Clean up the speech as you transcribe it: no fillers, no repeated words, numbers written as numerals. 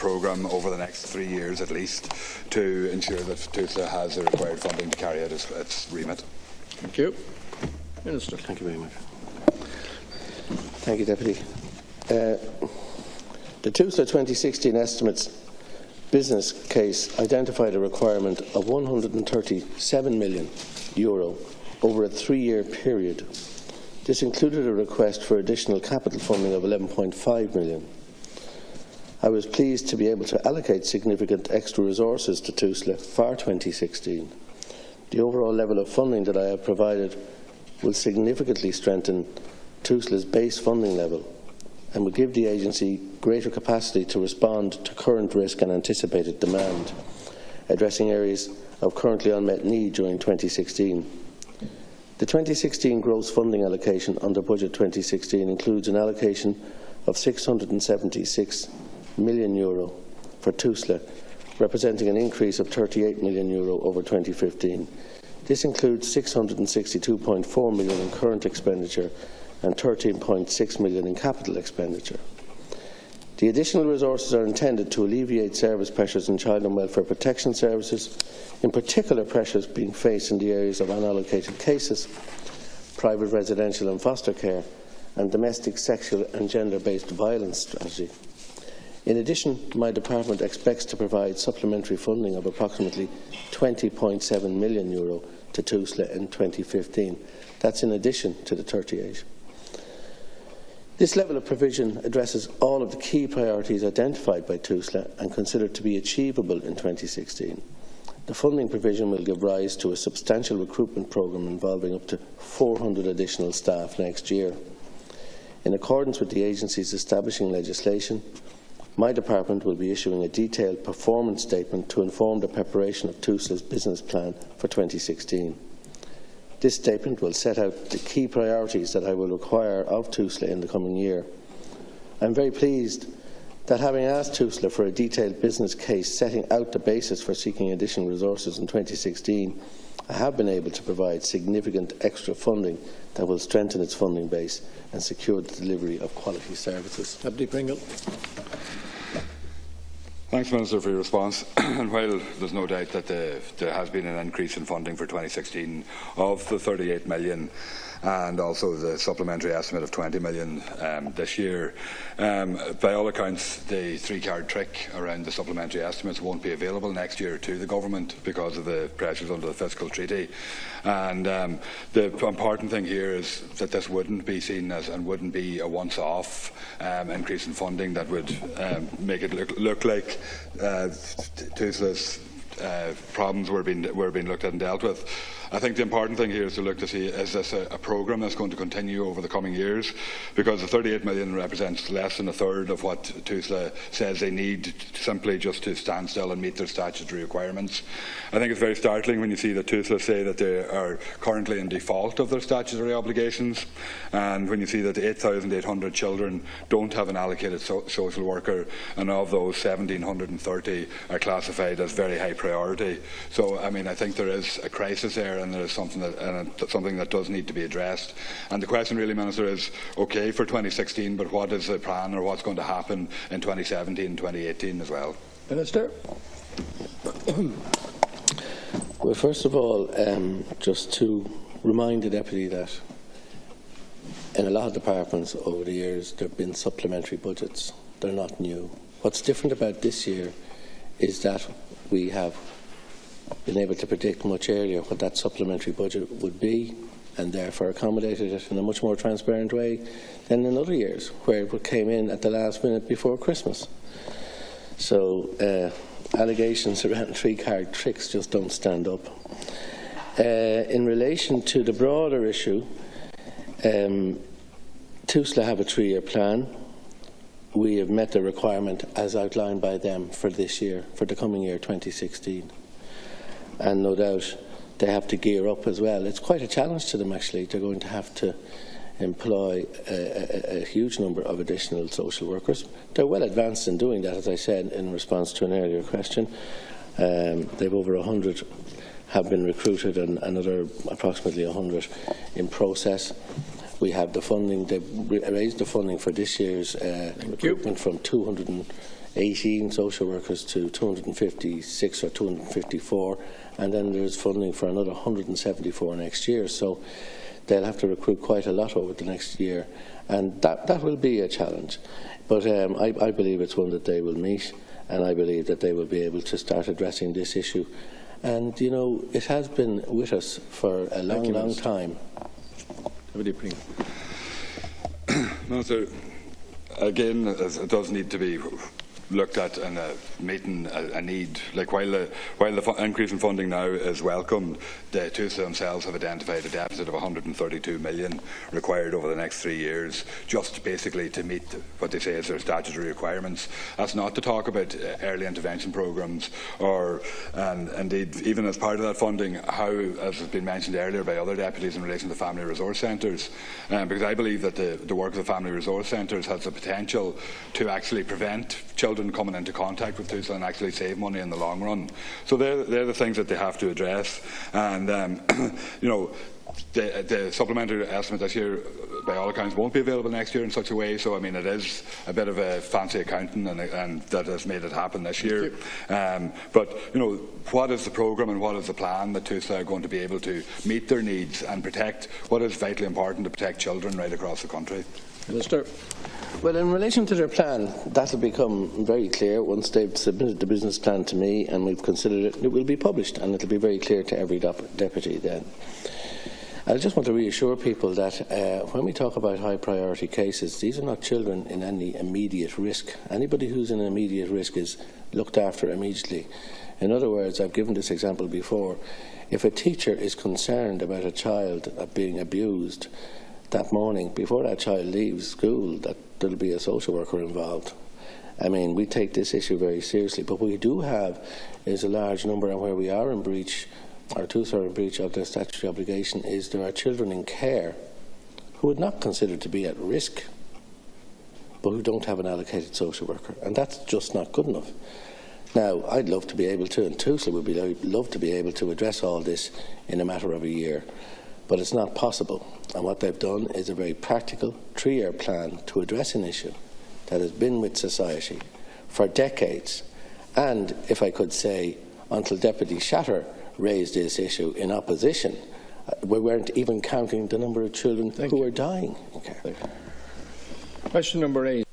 programme over the next 3 years at least to ensure that Tusla has the required funding to carry out its remit. Thank you. Minister. Thank you very much. Thank you, Deputy. The Tusla 2016 estimates business case identified a requirement of €137 million over a 3-year period. This included a request for additional capital funding of €11.5 million. I was pleased to be able to allocate significant extra resources to Tusla for 2016. The overall level of funding that I have provided will significantly strengthen Tusla's base funding level and will give the agency greater capacity to respond to current risk and anticipated demand, addressing areas of currently unmet need during 2016. The 2016 gross funding allocation under Budget 2016 includes an allocation of €676 million for Tusla, representing an increase of €38 million over 2015. This includes €662.4 million in current expenditure and €13.6 million in capital expenditure. The additional resources are intended to alleviate service pressures in child and welfare protection services, in particular pressures being faced in the areas of unallocated cases, private residential and foster care, and domestic sexual and gender-based violence strategy. In addition, my department expects to provide supplementary funding of approximately €20.7 million to Tusla in 2015. That's in addition to the 38. This level of provision addresses all of the key priorities identified by Tusla and considered to be achievable in 2016. The funding provision will give rise to a substantial recruitment programme involving up to 400 additional staff next year. In accordance with the agency's establishing legislation, my department will be issuing a detailed performance statement to inform the preparation of Tusla's business plan for 2016. This statement will set out the key priorities that I will require of Tusla in the coming year. I am very pleased that, having asked Tusla for a detailed business case setting out the basis for seeking additional resources in 2016, I have been able to provide significant extra funding that will strengthen its funding base and secure the delivery of quality services. Deputy Pringle. Thanks, Minister, for your response. And while there's no doubt that there has been an increase in funding for 2016 of the €38 million and also the supplementary estimate of €20 million this year, by all accounts, the three-card trick around the supplementary estimates won't be available next year to the government because of the pressures under the fiscal treaty. And the important thing here is that this wouldn't be seen as and wouldn't be a once-off increase in funding that would make it look like Tusla's problems were being looked at and dealt with. I think the important thing here is to look to see, is this a programme that's going to continue over the coming years? Because the €38 million represents less than a third of what Tusla says they need simply just to stand still and meet their statutory requirements. I think it's very startling when you see that Tusla say that they are currently in default of their statutory obligations, and when you see that 8,800 children don't have an allocated social worker, and of those 1,730 are classified as very high priority. So, I mean, I think there is a crisis there, and there is something that does need to be addressed. And the question really, Minister, is okay for 2016, but what is the plan, or what's going to happen in 2017 and 2018 as well? Minister. Well, first of all, just to remind the Deputy that in a lot of departments over the years there have been supplementary budgets. They're not new. What's different about this year is that we have been able to predict much earlier what that supplementary budget would be, and therefore accommodated it in a much more transparent way than in other years, where it came in at the last minute before Christmas. So allegations around three-card tricks just don't stand up. In relation to the broader issue, Tusla have a 3-year plan. We have met the requirement as outlined by them for this year, for the coming year 2016. And no doubt they have to gear up as well. It's quite a challenge to them, actually. They're going to have to employ a huge number of additional social workers. They're well advanced in doing that, as I said in response to an earlier question. They've over 100 have been recruited and another approximately 100 in process. We have the funding. They've raised the funding for this year's recruitment from 18 social workers to 256 or 254, and then there's funding for another 174 next year. So they'll have to recruit quite a lot over the next year, and that will be a challenge. But I believe it's one that they will meet, and I believe that they will be able to start addressing this issue. And, you know, it has been with us for a long time. No, sir. Again, it does need to be looked at and meeting a need. Like while the increase in funding now is welcomed, the Tusla themselves have identified a deficit of 132 million required over the next 3 years, just basically to meet what they say is their statutory requirements. That's not to talk about early intervention programmes, and indeed even as part of that funding, how, as has been mentioned earlier by other deputies in relation to family resource centres, because I believe that the work of the family resource centres has the potential to actually prevent children coming into contact with Tusla and actually save money in the long run. So they're the things that they have to address. And you know, the supplementary estimate this year, by all accounts, won't be available next year in such a way. So I mean, it is a bit of a fancy accounting, and that has made it happen this year. But you know, what is the programme and what is the plan that Tusla are going to be able to meet their needs and protect what is vitally important to protect children right across the country? Minister. Well, in relation to their plan, that will become very clear once they've submitted the business plan to me and we've considered it. It will be published, and it will be very clear to every deputy then. I just want to reassure people that when we talk about high priority cases, these are not children in any immediate risk. Anybody who's in immediate risk is looked after immediately. In other words, I've given this example before. If a teacher is concerned about a child being abused that morning, before that child leaves school, that there'll be a social worker involved. I mean, we take this issue very seriously, but what we do have is a large number, and where we are in breach, or Tusla are in breach of their statutory obligation, is there are children in care who would not consider to be at risk, but who don't have an allocated social worker, and that's just not good enough. Now, I'd love to be able to, and Tusla would love to be able to address all this in a matter of a year, but it's not possible. And what they've done is a very practical 3-year plan to address an issue that has been with society for decades. And, if I could say, until Deputy Shatter raised this issue in opposition, we weren't even counting the number of children who are dying. Question number 8.